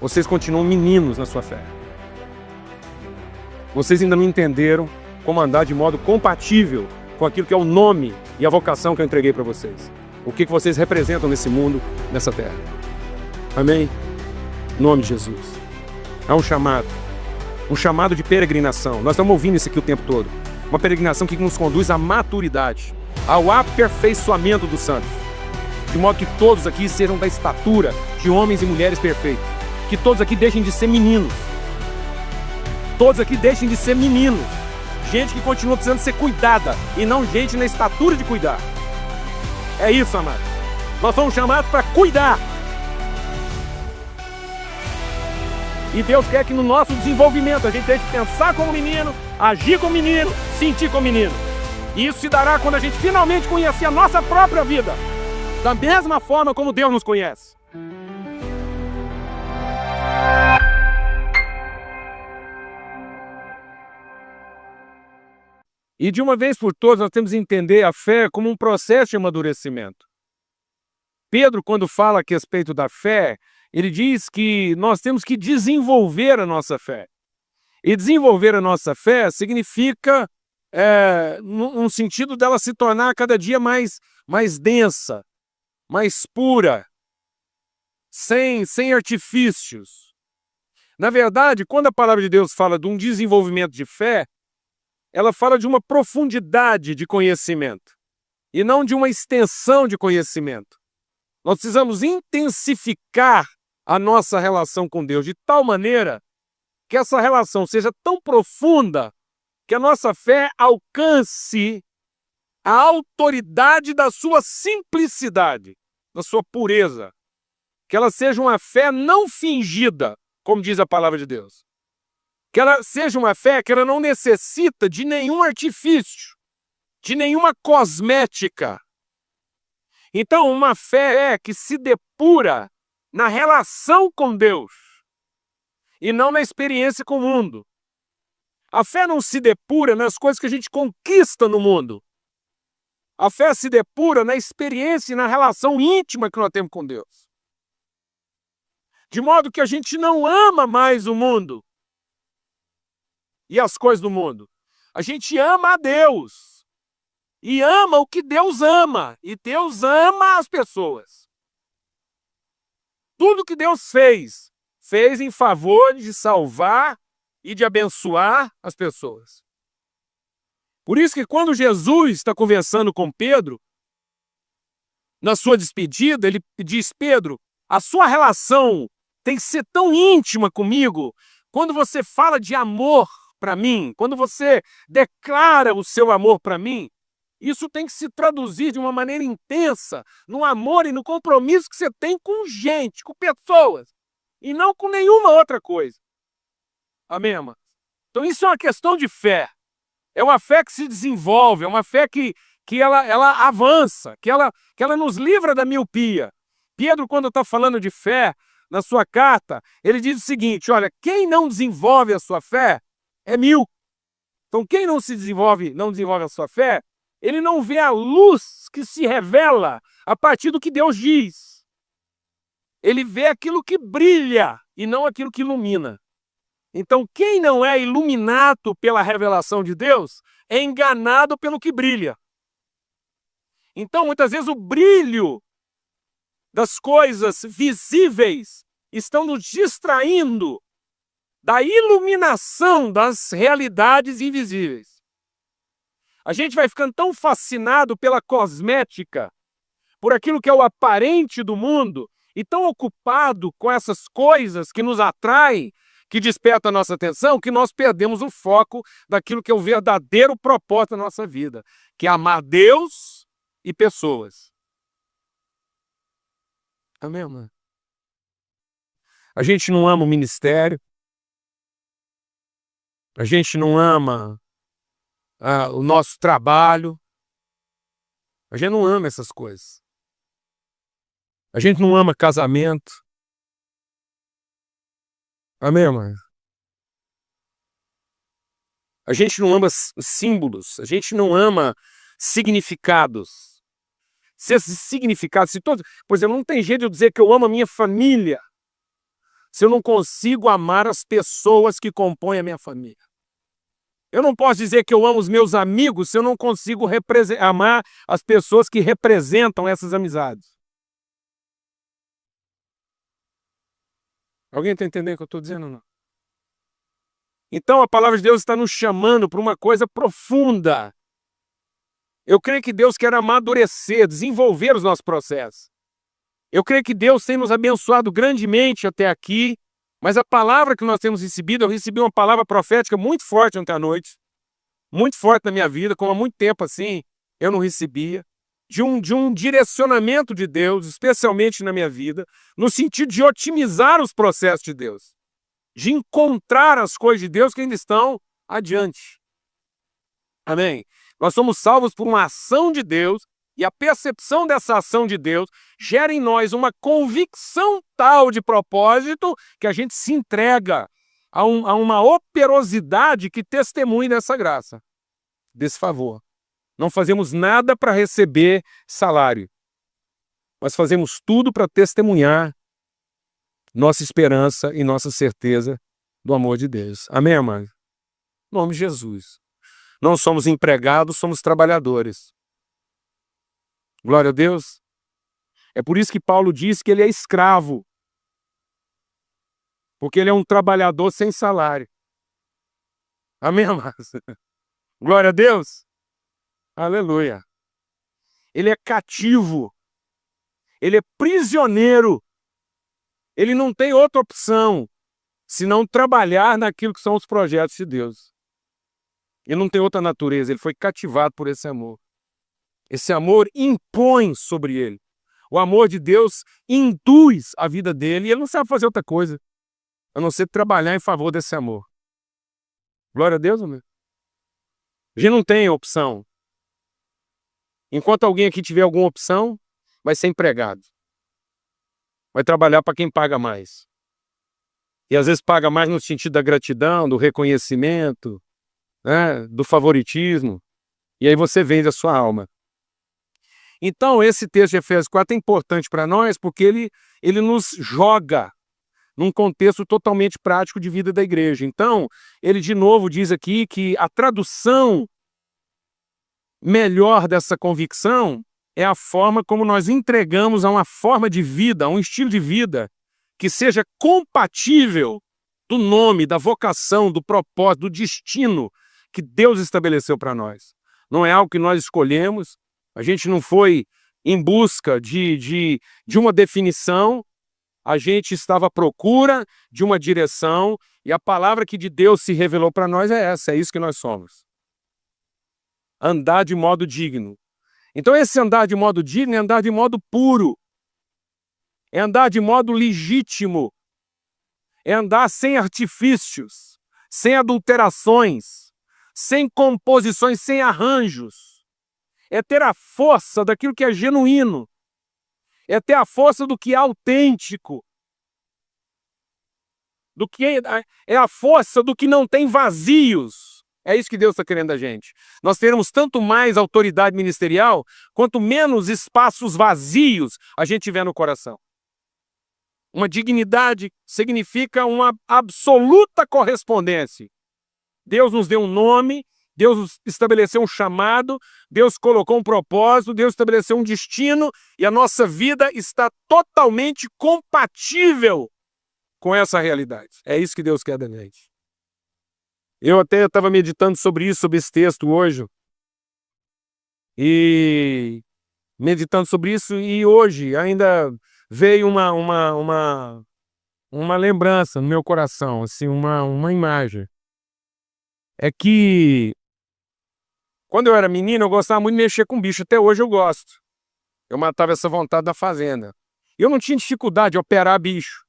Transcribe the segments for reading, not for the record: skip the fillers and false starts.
Vocês continuam meninos na sua fé. Vocês ainda não entenderam como andar de modo compatível com aquilo que é o nome e a vocação que eu entreguei para vocês. O que vocês representam nesse mundo, nessa terra. Amém? Em nome de Jesus. É um chamado de peregrinação. Nós estamos ouvindo isso aqui o tempo todo. Uma peregrinação que nos conduz à maturidade, ao aperfeiçoamento dos santos. De modo que todos aqui sejam da estatura de homens e mulheres perfeitos. Que todos aqui deixem de ser meninos. Todos aqui deixem de ser meninos. Gente que continua precisando ser cuidada e não gente na estatura de cuidar. É isso, amados. Nós somos chamados para cuidar. E Deus quer que no nosso desenvolvimento a gente tenha que pensar como menino, agir como menino, sentir como menino. E isso se dará quando a gente finalmente conhecer a nossa própria vida, da mesma forma como Deus nos conhece. E de uma vez por todas nós temos que entender a fé como um processo de amadurecimento. Pedro, quando fala a respeito da fé, ele diz que nós temos que desenvolver a nossa fé. E desenvolver a nossa fé significa, num sentido dela se tornar cada dia mais densa, mais pura, sem artifícios. Na verdade, quando a palavra de Deus fala de um desenvolvimento de fé, ela fala de uma profundidade de conhecimento e não de uma extensão de conhecimento. Nós precisamos intensificar a nossa relação com Deus de tal maneira que essa relação seja tão profunda que a nossa fé alcance a autoridade da sua simplicidade, da sua pureza. Que ela seja uma fé não fingida, como diz a palavra de Deus. Que ela seja uma fé que ela não necessita de nenhum artifício, de nenhuma cosmética. Então, uma fé que se depura na relação com Deus e não na experiência com o mundo. A fé não se depura nas coisas que a gente conquista no mundo. A fé se depura na experiência e na relação íntima que nós temos com Deus. De modo que a gente não ama mais o mundo e as coisas do mundo. A gente ama a Deus. E ama o que Deus ama. E Deus ama as pessoas. Tudo que Deus fez em favor de salvar e de abençoar as pessoas. Por isso que quando Jesus está conversando com Pedro, na sua despedida, ele diz: Pedro, a sua relação tem que ser tão íntima comigo. Quando você fala de amor para mim, quando você declara o seu amor para mim, isso tem que se traduzir de uma maneira intensa no amor e no compromisso que você tem com gente, com pessoas, e não com nenhuma outra coisa. Amém, irmã? Então isso é uma questão de fé. É uma fé que se desenvolve, é uma fé que ela avança, que ela nos livra da miopia. Pedro, quando está falando de fé, na sua carta, ele diz o seguinte: olha, quem não desenvolve a sua fé é míope. Então, quem não desenvolve a sua fé, ele não vê a luz que se revela a partir do que Deus diz. Ele vê aquilo que brilha e não aquilo que ilumina. Então, quem não é iluminado pela revelação de Deus é enganado pelo que brilha. Então, muitas vezes, o brilho das coisas visíveis estão nos distraindo da iluminação das realidades invisíveis. A gente vai ficando tão fascinado pela cosmética, por aquilo que é o aparente do mundo, e tão ocupado com essas coisas que nos atraem, que despertam a nossa atenção, que nós perdemos o foco daquilo que é o verdadeiro propósito da nossa vida, que é amar Deus e pessoas. Amém, irmã? A gente não ama o ministério, a gente não ama o nosso trabalho, a gente não ama essas coisas. A gente não ama casamento. Amém, irmã? A gente não ama símbolos, a gente não ama significados. Se esses significados, por exemplo, não tem jeito de eu dizer que eu amo a minha família se eu não consigo amar as pessoas que compõem a minha família. Eu não posso dizer que eu amo os meus amigos se eu não consigo amar as pessoas que representam essas amizades. Alguém está entendendo o que eu estou dizendo ou não? Então a palavra de Deus está nos chamando para uma coisa profunda. Eu creio que Deus quer amadurecer, desenvolver os nossos processos. Eu creio que Deus tem nos abençoado grandemente até aqui, mas a palavra que nós temos recebido, eu recebi uma palavra profética muito forte ontem à noite, muito forte na minha vida, como há muito tempo assim eu não recebia, de um direcionamento de Deus, especialmente na minha vida, no sentido de otimizar os processos de Deus, de encontrar as coisas de Deus que ainda estão adiante. Amém? Nós somos salvos por uma ação de Deus, e a percepção dessa ação de Deus gera em nós uma convicção tal de propósito que a gente se entrega a uma operosidade que testemunha dessa graça, desse favor. Não fazemos nada para receber salário, mas fazemos tudo para testemunhar nossa esperança e nossa certeza do amor de Deus. Amém, amado? Em nome de Jesus. Não somos empregados, somos trabalhadores. Glória a Deus. É por isso que Paulo diz que ele é escravo. Porque ele é um trabalhador sem salário. Amém, amados? Glória a Deus. Aleluia. Ele é cativo. Ele é prisioneiro. Ele não tem outra opção senão trabalhar naquilo que são os projetos de Deus. Ele não tem outra natureza. Ele foi cativado por esse amor. Esse amor impõe sobre ele. O amor de Deus induz a vida dele e ele não sabe fazer outra coisa a não ser trabalhar em favor desse amor. Glória a Deus, amém? A gente não tem opção. Enquanto alguém aqui tiver alguma opção, vai ser empregado. Vai trabalhar para quem paga mais. E às vezes paga mais no sentido da gratidão, do reconhecimento, né, do favoritismo. E aí você vende a sua alma. Então, esse texto de Efésios 4 é importante para nós porque ele nos joga num contexto totalmente prático de vida da igreja. Então, ele de novo diz aqui que a tradução melhor dessa convicção é a forma como nós entregamos a uma forma de vida, a um estilo de vida que seja compatível do nome, da vocação, do propósito, do destino que Deus estabeleceu para nós. Não é algo que nós escolhemos. A gente não foi em busca de uma definição, a gente estava à procura de uma direção, e a palavra que de Deus se revelou para nós é essa, é isso que nós somos. Andar de modo digno. Então esse andar de modo digno é andar de modo puro, é andar de modo legítimo, é andar sem artifícios, sem adulterações, sem composições, sem arranjos. É ter a força daquilo que é genuíno. É ter a força do que é autêntico. É a força do que não tem vazios. É isso que Deus está querendo da gente. Nós teremos tanto mais autoridade ministerial, quanto menos espaços vazios a gente tiver no coração. Uma dignidade significa uma absoluta correspondência. Deus nos deu um nome, Deus estabeleceu um chamado, Deus colocou um propósito, Deus estabeleceu um destino e a nossa vida está totalmente compatível com essa realidade. É isso que Deus quer da gente. Eu até estava meditando sobre isso, sobre esse texto hoje. E hoje ainda veio uma lembrança no meu coração, assim, uma imagem. É que quando eu era menino, eu gostava muito de mexer com bicho. Até hoje eu gosto. Eu matava essa vontade da fazenda. Eu não tinha dificuldade de operar bicho.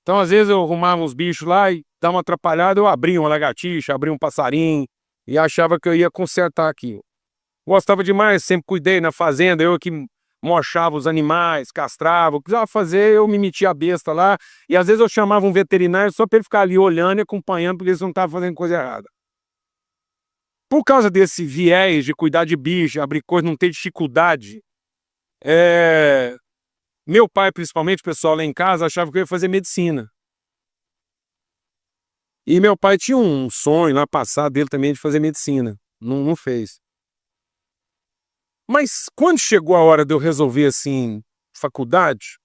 Então, às vezes, eu arrumava uns bichos lá e dava uma atrapalhada, eu abria uma lagartixa, abria um passarinho e achava que eu ia consertar aquilo. Gostava demais, sempre cuidei na fazenda, eu que mochava os animais, castrava, o que precisava fazer, eu me metia a besta lá. E às vezes eu chamava um veterinário só para ele ficar ali olhando e acompanhando, porque eles não estavam fazendo coisa errada. Por causa desse viés de cuidar de bicho, abrir coisa, não ter dificuldade, meu pai, principalmente, o pessoal lá em casa, achava que eu ia fazer medicina. E meu pai tinha um sonho lá passado dele também de fazer medicina. Não fez. Mas quando chegou a hora de eu resolver, assim, faculdade,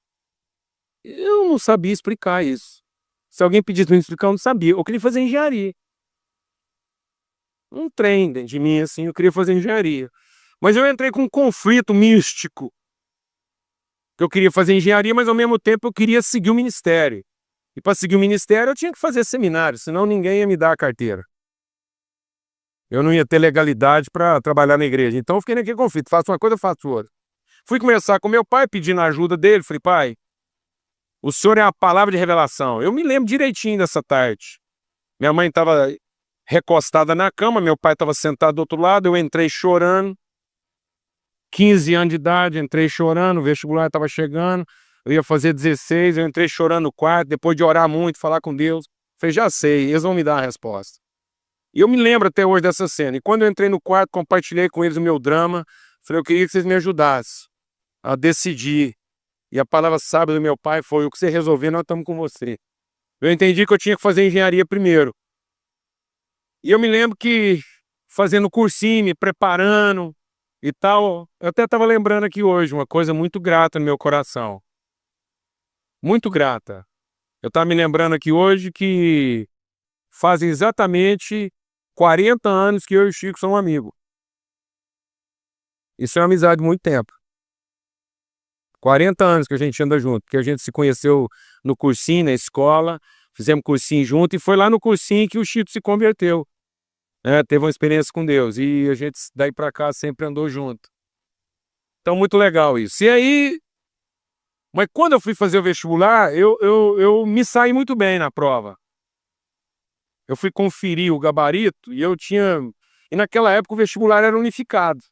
eu não sabia explicar isso. Se alguém pedisse pra me explicar, eu não sabia. Eu queria fazer engenharia. Um trem dentro de mim, assim, eu queria fazer engenharia. Mas eu entrei com um conflito místico. Que eu queria fazer engenharia, mas ao mesmo tempo eu queria seguir o ministério. E para seguir o ministério eu tinha que fazer seminário, senão ninguém ia me dar a carteira. Eu não ia ter legalidade para trabalhar na igreja. Então eu fiquei naquele conflito, faço uma coisa, faço outra. Fui conversar com meu pai, pedindo a ajuda dele, falei, pai, o senhor é a palavra de revelação. Eu me lembro direitinho dessa tarde. Minha mãe estava recostada na cama, meu pai estava sentado do outro lado, eu entrei chorando. 15 anos de idade, entrei chorando, o vestibular estava chegando, eu ia fazer 16, eu entrei chorando no quarto, depois de orar muito, falar com Deus. Falei, já sei, eles vão me dar a resposta. E eu me lembro até hoje dessa cena. E quando eu entrei no quarto, compartilhei com eles o meu drama, falei, eu queria que vocês me ajudassem a decidir. E a palavra sábia do meu pai foi, o que você resolver, nós estamos com você. Eu entendi que eu tinha que fazer engenharia primeiro. E eu me lembro que, fazendo cursinho, me preparando e tal, eu até estava lembrando aqui hoje, uma coisa muito grata no meu coração. Muito grata. Eu estava me lembrando aqui hoje que fazem exatamente 40 anos que eu e o Chico somos amigos. Isso é uma amizade de muito tempo. 40 anos que a gente anda junto, que a gente se conheceu no cursinho, na escola, fizemos cursinho junto e foi lá no cursinho que o Chico se converteu, né? Teve uma experiência com Deus e a gente daí pra cá sempre andou junto. Então muito legal isso. E aí, mas quando eu fui fazer o vestibular, eu me saí muito bem na prova. Eu fui conferir o gabarito e eu tinha... E naquela época o vestibular era unificado.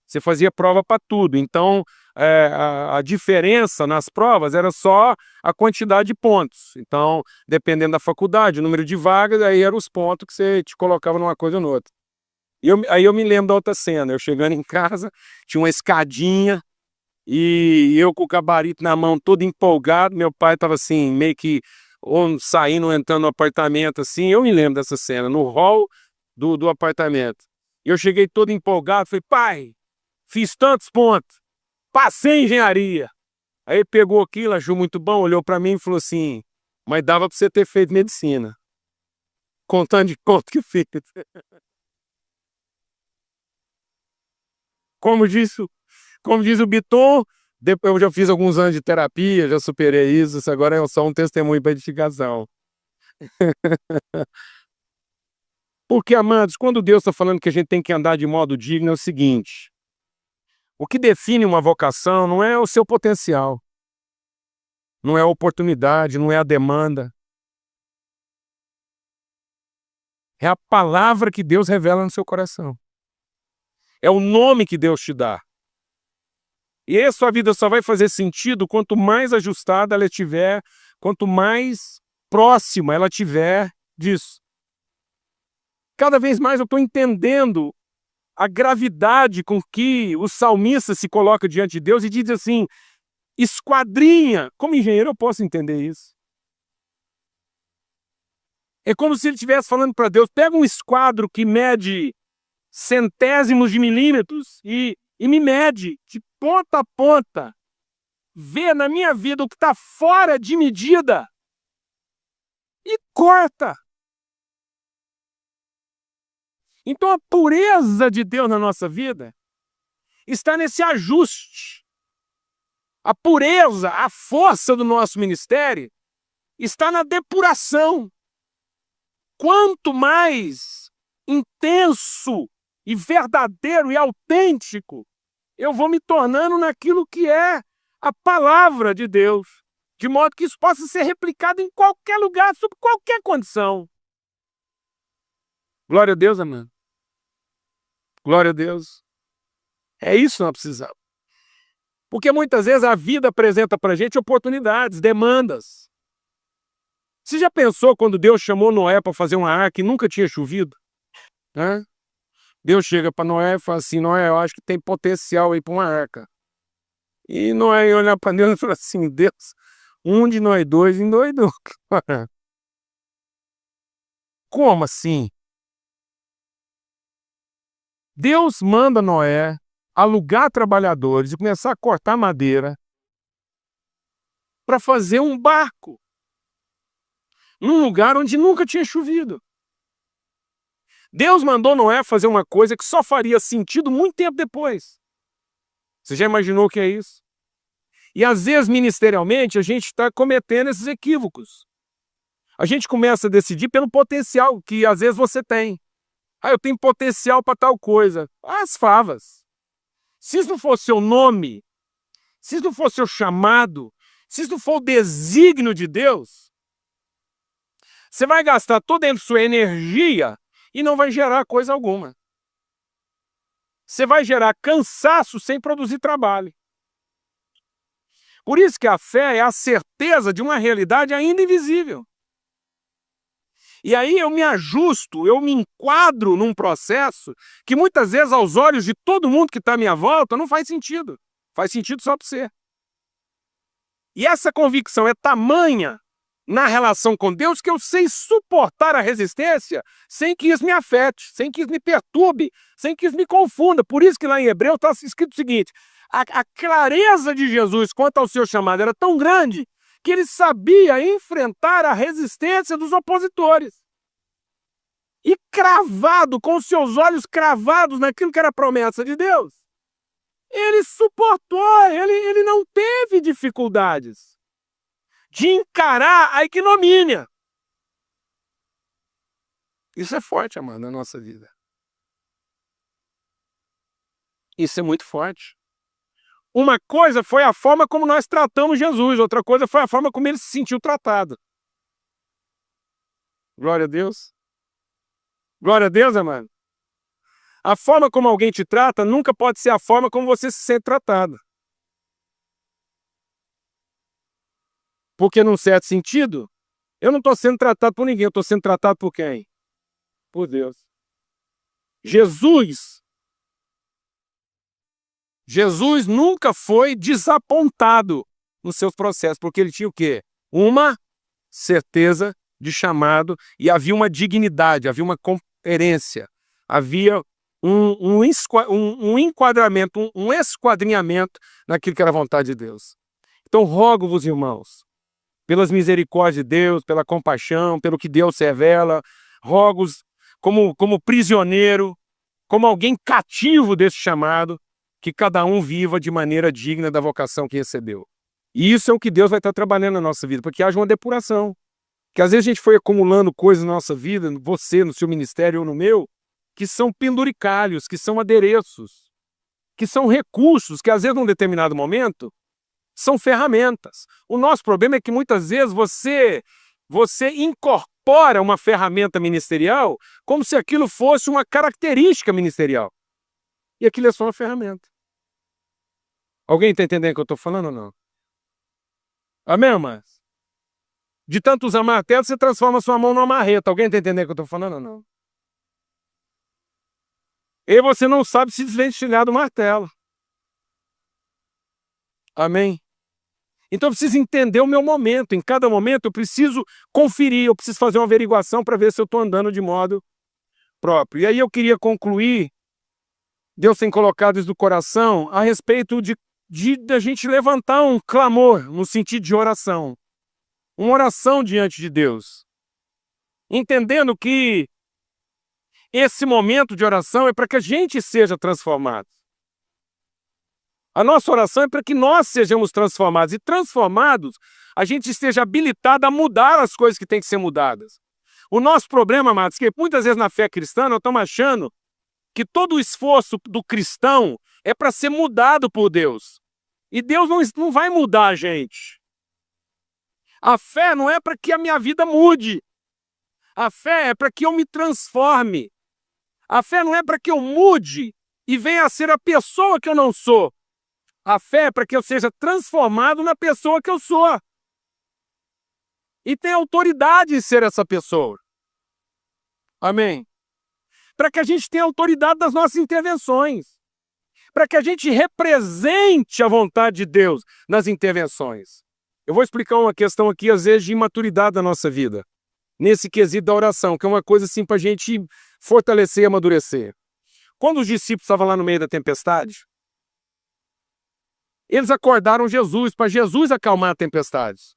Você fazia prova para tudo. Então, a diferença nas provas era só a quantidade de pontos. Então, dependendo da faculdade, o número de vagas, aí eram os pontos que você te colocava numa coisa ou noutra. Aí eu me lembro da outra cena. Eu chegando em casa, tinha uma escadinha e eu com o gabarito na mão, todo empolgado. Meu pai estava assim, meio que ou saindo ou entrando no apartamento, assim. Eu me lembro dessa cena, no hall do apartamento. E eu cheguei todo empolgado, falei, pai, fiz tantos pontos, passei em engenharia. Aí ele pegou aquilo, achou muito bom, olhou para mim e falou assim, mas dava para você ter feito medicina. Contando de conta que fez. Como disse, como diz o Biton, depois eu já fiz alguns anos de terapia, já superei isso agora é só um testemunho para edificação. Porque, amados, quando Deus está falando que a gente tem que andar de modo digno, é o seguinte: o que define uma vocação não é o seu potencial, não é a oportunidade, não é a demanda. É a palavra que Deus revela no seu coração. É o nome que Deus te dá. E a sua vida só vai fazer sentido quanto mais ajustada ela estiver, quanto mais próxima ela estiver disso. Cada vez mais eu estou entendendo a gravidade com que o salmista se coloca diante de Deus e diz assim, esquadrinha. Como engenheiro eu posso entender isso. É como se ele estivesse falando para Deus, pega um esquadro que mede centésimos de milímetros e me mede de ponta a ponta. Vê na minha vida o que está fora de medida e corta. Então a pureza de Deus na nossa vida está nesse ajuste. A pureza, a força do nosso ministério está na depuração. Quanto mais intenso e verdadeiro e autêntico eu vou me tornando naquilo que é a palavra de Deus, de modo que isso possa ser replicado em qualquer lugar, sob qualquer condição. Glória a Deus, amado. Glória a Deus. É isso que nós precisamos. Porque muitas vezes a vida apresenta para a gente oportunidades, demandas. Você já pensou quando Deus chamou Noé para fazer uma arca e nunca tinha chovido? Né? Deus chega para Noé e fala assim, Noé, eu acho que tem potencial aí para uma arca. E Noé olha para Deus e fala assim, Deus, um de nós dois endoidou. Como assim? Deus manda Noé alugar trabalhadores e começar a cortar madeira para fazer um barco num lugar onde nunca tinha chovido. Deus mandou Noé fazer uma coisa que só faria sentido muito tempo depois. Você já imaginou o que é isso? E às vezes, ministerialmente, a gente está cometendo esses equívocos. A gente começa a decidir pelo potencial que às vezes você tem. Ah, eu tenho potencial para tal coisa. As favas. Se isso não for seu nome, se isso não for seu chamado, se isso não for o desígnio de Deus, você vai gastar toda a sua energia e não vai gerar coisa alguma. Você vai gerar cansaço sem produzir trabalho. Por isso que a fé é a certeza de uma realidade ainda invisível. E aí eu me ajusto, eu me enquadro num processo que muitas vezes aos olhos de todo mundo que está à minha volta não faz sentido. Faz sentido só para você. E essa convicção é tamanha na relação com Deus que eu sei suportar a resistência sem que isso me afete, sem que isso me perturbe, sem que isso me confunda. Por isso que lá em Hebreu está escrito o seguinte: a clareza de Jesus quanto ao seu chamado era tão grande que ele sabia enfrentar a resistência dos opositores. E cravado, com os seus olhos cravados naquilo que era a promessa de Deus, ele suportou, ele não teve dificuldades de encarar a ignomínia. Isso é forte, amado, na nossa vida. Isso é muito forte. Uma coisa foi a forma como nós tratamos Jesus, outra coisa foi a forma como ele se sentiu tratado. Glória a Deus. Glória a Deus, amado. A forma como alguém te trata nunca pode ser a forma como você se sente tratado. Porque, num certo sentido, eu não estou sendo tratado por ninguém, eu estou sendo tratado por quem? Por Deus. Jesus nunca foi desapontado nos seus processos, porque ele tinha o quê? Uma certeza de chamado e havia uma dignidade, havia uma coerência, havia um enquadramento, um esquadrinhamento naquilo que era a vontade de Deus. Então rogo-vos, irmãos, pelas misericórdias de Deus, pela compaixão, pelo que Deus se revela, rogo-vos como prisioneiro, como alguém cativo desse chamado, que cada um viva de maneira digna da vocação que recebeu. E isso é o que Deus vai estar trabalhando na nossa vida, para que haja uma depuração. Que às vezes a gente foi acumulando coisas na nossa vida, você, no seu ministério ou no meu, que são penduricalhos, que são adereços, que são recursos, que às vezes num determinado momento são ferramentas. O nosso problema é que muitas vezes você incorpora uma ferramenta ministerial como se aquilo fosse uma característica ministerial. E aquilo é só uma ferramenta. Alguém está entendendo o que eu estou falando ou não? Amém, irmãs? De tanto usar martelo, você transforma sua mão numa marreta. Alguém está entendendo o que eu estou falando ou não? E você não sabe se desvencilhar do martelo. Amém? Então eu preciso entender o meu momento. Em cada momento eu preciso conferir, eu preciso fazer uma averiguação para ver se eu estou andando de modo próprio. E aí eu queria concluir, Deus tem colocado isso no coração, a respeito de a gente levantar um clamor no sentido de oração. Uma oração diante de Deus. Entendendo que esse momento de oração é para que a gente seja transformado. A nossa oração é para que nós sejamos transformados. E transformados, a gente esteja habilitado a mudar as coisas que têm que ser mudadas. O nosso problema, amados, é que muitas vezes na fé cristã nós estamos achando que todo o esforço do cristão é para ser mudado por Deus. E Deus não vai mudar a gente. A fé não é para que a minha vida mude. A fé é para que eu me transforme. A fé não é para que eu mude e venha a ser a pessoa que eu não sou. A fé é para que eu seja transformado na pessoa que eu sou. E tenha autoridade em ser essa pessoa. Amém? Para que a gente tenha autoridade das nossas intervenções. Para que a gente represente a vontade de Deus nas intervenções. Eu vou explicar uma questão aqui, às vezes, de imaturidade da nossa vida. nesse quesito da oração, que é uma coisa assim para a gente fortalecer e amadurecer. Quando os discípulos estavam lá no meio da tempestade, eles acordaram Jesus, para Jesus acalmar a tempestade.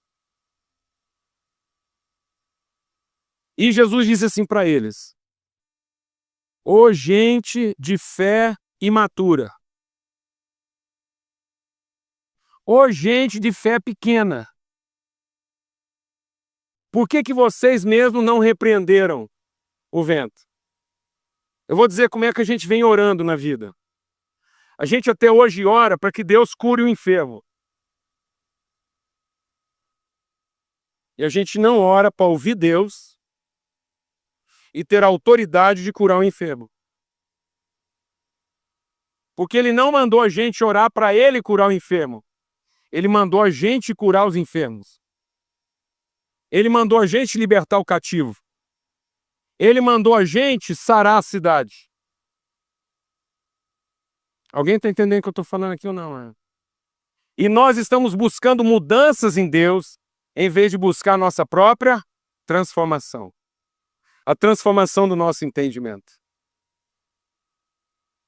E Jesus disse assim para eles: ô gente de fé imatura, ô gente de fé pequena, por que vocês mesmos não repreenderam o vento? Eu vou dizer como é que a gente vem orando na vida. A gente até hoje ora para que Deus cure o enfermo. E a gente não ora para ouvir Deus e ter a autoridade de curar o enfermo. Porque Ele não mandou a gente orar para Ele curar o enfermo. Ele mandou a gente curar os enfermos. Ele mandou a gente libertar o cativo. Ele mandou a gente sarar a cidade. Alguém está entendendo o que eu estou falando aqui ou não? Né? E nós estamos buscando mudanças em Deus, em vez de buscar a nossa própria transformação. A transformação do nosso entendimento.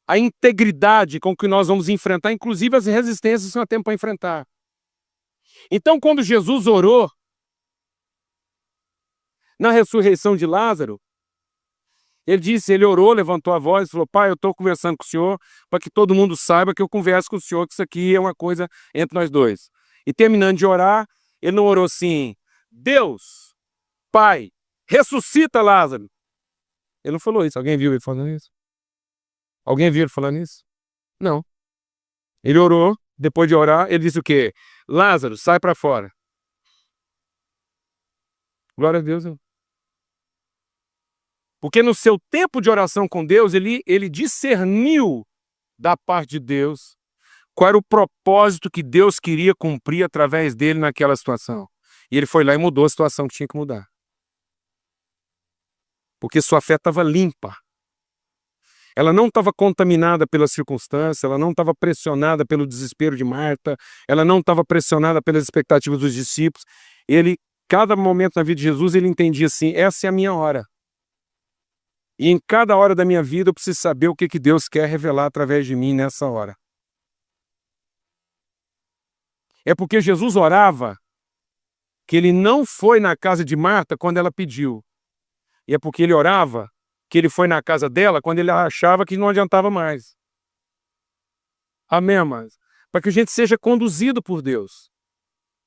A integridade com que nós vamos enfrentar, inclusive as resistências que nós temos para enfrentar. Então, quando Jesus orou na ressurreição de Lázaro, ele orou, levantou a voz e falou: Pai, eu estou conversando com o Senhor para que todo mundo saiba que eu converso com o Senhor, que isso aqui é uma coisa entre nós dois. E terminando de orar, ele não orou assim: Deus, Pai, ressuscita Lázaro. Ele não falou isso. Alguém viu ele falando isso? Alguém viu ele falando isso? Não. Ele orou, depois de orar, ele disse o quê? Lázaro, sai para fora. Glória a Deus. Porque no seu tempo de oração com Deus, ele discerniu da parte de Deus qual era o propósito que Deus queria cumprir através dele naquela situação. E ele foi lá e mudou a situação que tinha que mudar. Porque sua fé estava limpa. Ela não estava contaminada pela circunstância, ela não estava pressionada pelo desespero de Marta, ela não estava pressionada pelas expectativas dos discípulos. Cada momento na vida de Jesus, ele entendia assim: essa é a minha hora. E em cada hora da minha vida eu preciso saber o que Deus quer revelar através de mim nessa hora. É porque Jesus orava que ele não foi na casa de Marta quando ela pediu. E é porque ele orava que ele foi na casa dela quando ele achava que não adiantava mais. Amém, amados? Para que a gente seja conduzido por Deus.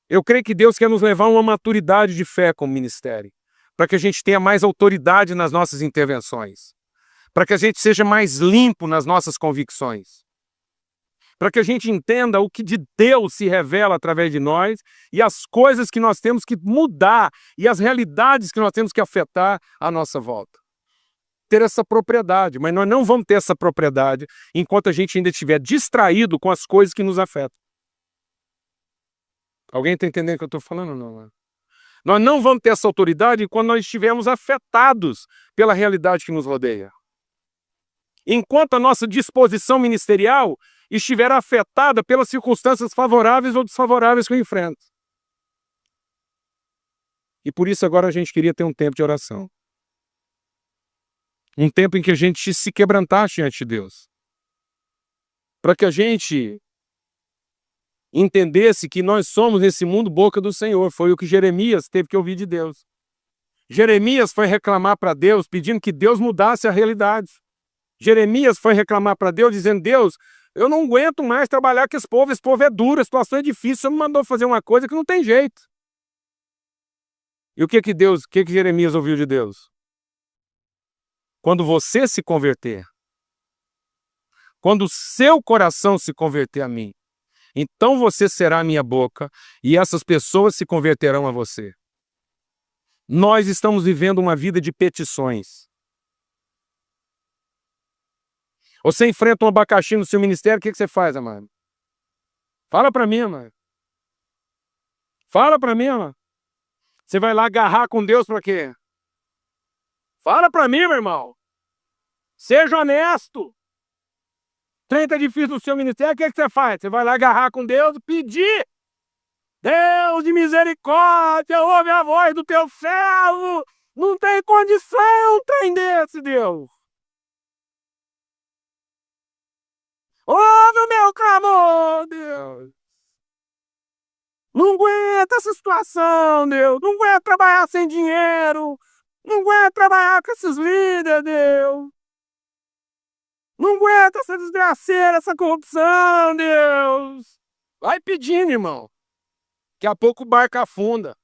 Eu creio que Deus quer nos levar a uma maturidade de fé como ministério. Para que a gente tenha mais autoridade nas nossas intervenções. Para que a gente seja mais limpo nas nossas convicções. Para que a gente entenda o que de Deus se revela através de nós e as coisas que nós temos que mudar e as realidades que nós temos que afetar à nossa volta. Ter essa propriedade, mas nós não vamos ter essa propriedade enquanto a gente ainda estiver distraído com as coisas que nos afetam. Alguém está entendendo o que eu estou falando ou não? Nós não vamos ter essa autoridade enquanto nós estivermos afetados pela realidade que nos rodeia. Enquanto a nossa disposição ministerial estiver afetada pelas circunstâncias favoráveis ou desfavoráveis que eu enfrento. E por isso agora a gente queria ter um tempo de oração. Um tempo em que a gente se quebrantasse diante de Deus. Para que a gente entendesse que nós somos nesse mundo boca do Senhor. Foi o que Jeremias teve que ouvir de Deus. Jeremias foi reclamar para Deus, pedindo que Deus mudasse a realidade. Jeremias foi reclamar para Deus, dizendo: Deus, eu não aguento mais trabalhar com esse povo é duro, a situação é difícil, o Senhor me mandou fazer uma coisa que não tem jeito. E o que Jeremias ouviu de Deus? Quando você se converter, quando o seu coração se converter a mim, então você será a minha boca e essas pessoas se converterão a você. Nós estamos vivendo uma vida de petições. Você enfrenta um abacaxi no seu ministério, o que você faz, amado? Fala para mim, amado. Fala para mim, amado. Você vai lá agarrar com Deus para quê? Fala para mim, meu irmão. Seja honesto. Trem tá difícil no seu ministério, o que você faz? Você vai lá agarrar com Deus e pedir. Deus de misericórdia, ouve a voz do teu servo. Não tem condição um trem desse, Deus. Ouve o meu clamor, Deus. Não aguenta essa situação, Deus. Não aguenta trabalhar sem dinheiro. Não aguenta trabalhar com esses líderes, Deus. Não aguenta essa desgraceira, essa corrupção, Deus. Vai pedindo, irmão. Daqui a pouco o barco afunda.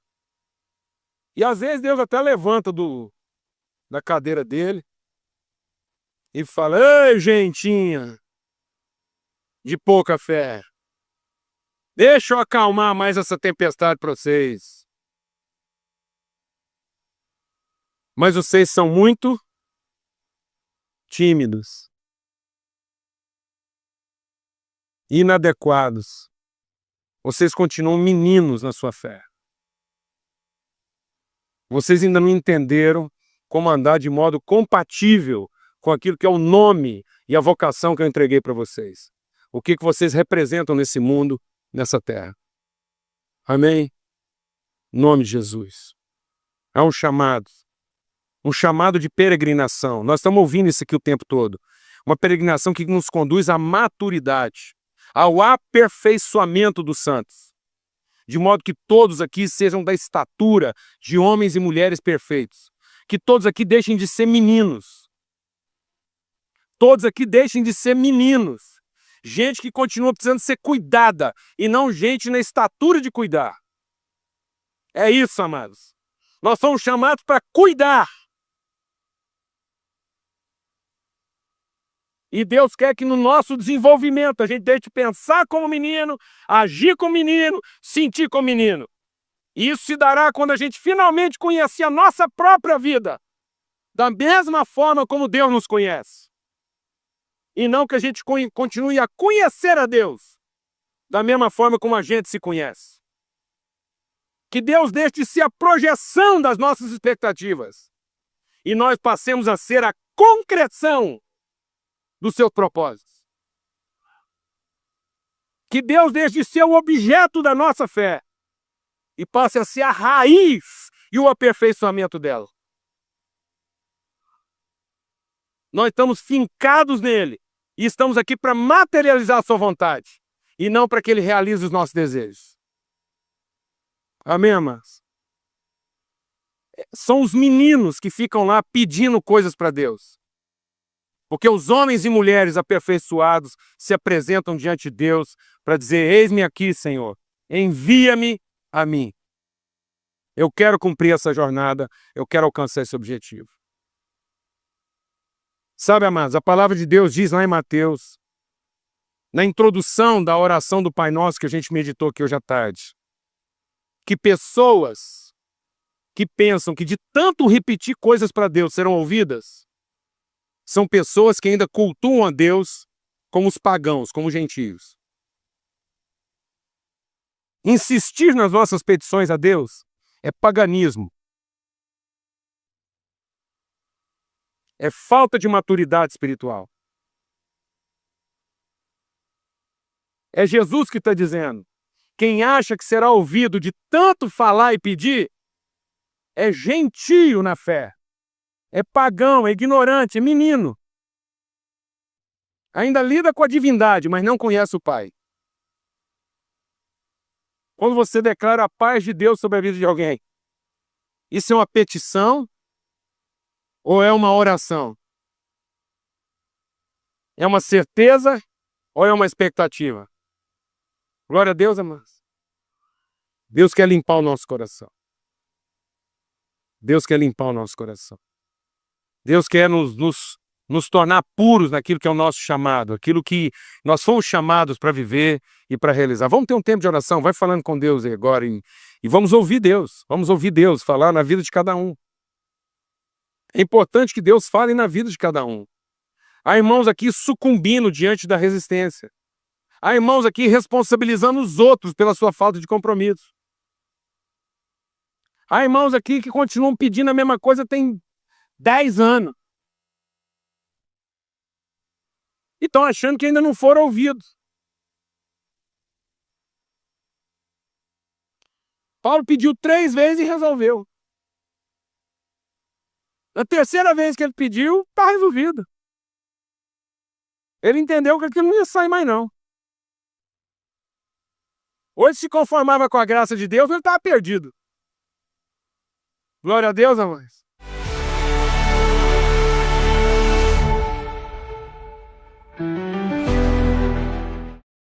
E às vezes Deus até levanta da cadeira dele e fala: ei, gentinha de pouca fé, deixa eu acalmar mais essa tempestade para vocês. Mas vocês são muito tímidos, inadequados. Vocês continuam meninos na sua fé. Vocês ainda não entenderam como andar de modo compatível com aquilo que é o nome e a vocação que eu entreguei para vocês. O que vocês representam nesse mundo, nessa terra. Amém? Em nome de Jesus. Há um chamado de peregrinação. Nós estamos ouvindo isso aqui o tempo todo. Uma peregrinação que nos conduz à maturidade, ao aperfeiçoamento dos santos. De modo que todos aqui sejam da estatura de homens e mulheres perfeitos. Que todos aqui deixem de ser meninos. Todos aqui deixem de ser meninos. Gente que continua precisando ser cuidada e não gente na estatura de cuidar. É isso, amados. Nós somos chamados para cuidar. E Deus quer que no nosso desenvolvimento a gente deixe de pensar como menino, agir como menino, sentir como menino. E isso se dará quando a gente finalmente conhecer a nossa própria vida, da mesma forma como Deus nos conhece. E não que a gente continue a conhecer a Deus, da mesma forma como a gente se conhece. Que Deus deixe de ser a projeção das nossas expectativas e nós passemos a ser a concreção dos seus propósitos. Que Deus deixe de ser o objeto da nossa fé e passe a ser a raiz e o aperfeiçoamento dela. Nós estamos fincados nele e estamos aqui para materializar a sua vontade e não para que ele realize os nossos desejos. Amém, irmãs? São os meninos que ficam lá pedindo coisas para Deus. Porque os homens e mulheres aperfeiçoados se apresentam diante de Deus para dizer: eis-me aqui, Senhor, envia-me a mim. Eu quero cumprir essa jornada, eu quero alcançar esse objetivo. Sabe, amados, a palavra de Deus diz lá em Mateus, na introdução da oração do Pai Nosso que a gente meditou aqui hoje à tarde, que pessoas que pensam que de tanto repetir coisas para Deus serão ouvidas, são pessoas que ainda cultuam a Deus como os pagãos, como os gentios. Insistir nas nossas petições a Deus é paganismo. É falta de maturidade espiritual. É Jesus que está dizendo: quem acha que será ouvido de tanto falar e pedir, é gentio na fé. É pagão, é ignorante, é menino. Ainda lida com a divindade, mas não conhece o Pai. Quando você declara a paz de Deus sobre a vida de alguém, isso é uma petição ou é uma oração? É uma certeza ou é uma expectativa? Glória a Deus, amados. Deus quer limpar o nosso coração. Deus quer limpar o nosso coração. Deus quer nos tornar puros naquilo que é o nosso chamado, aquilo que nós fomos chamados para viver e para realizar. Vamos ter um tempo de oração, vai falando com Deus aí agora e vamos ouvir Deus falar na vida de cada um. É importante que Deus fale na vida de cada um. Há irmãos aqui sucumbindo diante da resistência. Há irmãos aqui responsabilizando os outros pela sua falta de compromisso. Há irmãos aqui que continuam pedindo a mesma coisa tem 10 anos. E estão achando que ainda não foram ouvidos. Paulo pediu 3 vezes e resolveu. Na terceira vez que ele pediu, está resolvido. Ele entendeu que aquilo não ia sair mais, não. Ou ele se conformava com a graça de Deus, ou ele estava perdido. Glória a Deus, amados.